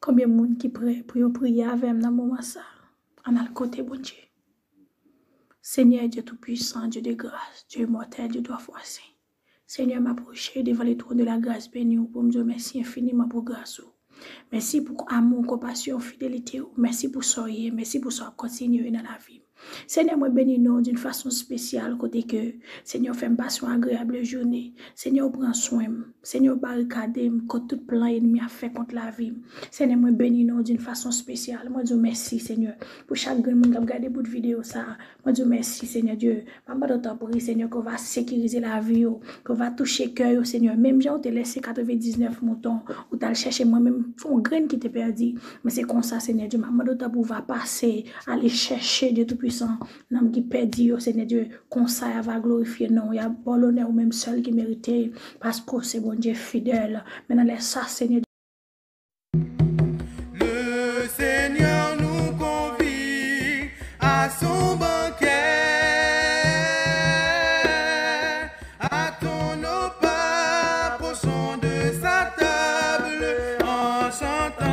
Combien de monde qui prêt pour prier avec moi dans le moment ça? En a le côté bon Dieu. Seigneur Dieu Tout-Puissant, Dieu de grâce, Dieu immortel, Dieu doit forcer. Seigneur, m'approcher devant les trônes de la grâce bénie pour me dire merci infiniment pour grâce. Merci pour amour, compassion, fidélité. Merci pour soyez, merci pour ça continuer dans la vie. Seigneur, moi bénis nous d'une façon spéciale côté que Seigneur fait passer une agréable journée. Seigneur, prends soin. Seigneur, barricade contre tout plan ennemi a fait contre la vie. Seigneur, moi bénis nous d'une façon spéciale. Moi dis merci Seigneur pour chaque grand monde qui regarde bout de vidéo ça. Moi dis merci Seigneur Dieu. Maman de temps pour Seigneur qu'on va sécuriser la vie, qu'on va toucher cœur Seigneur. Même j'ai te laissé 99 moutons ou t'as cherché moi-même font graine qui te perdu. Mais c'est comme ça Seigneur Dieu. Maman de temps pour va passer aller chercher Dieu tout puissant. Nam qui perdu au Seigneur Dieu, comme ça va glorifier non, il y a bon honneur ou même seul qui méritait parce que c'est bon Dieu fidèle. Maintenant laisse ça Seigneur. Le Seigneur nous convie à son banquet, attends nos pas, approchons de sa table en chantant.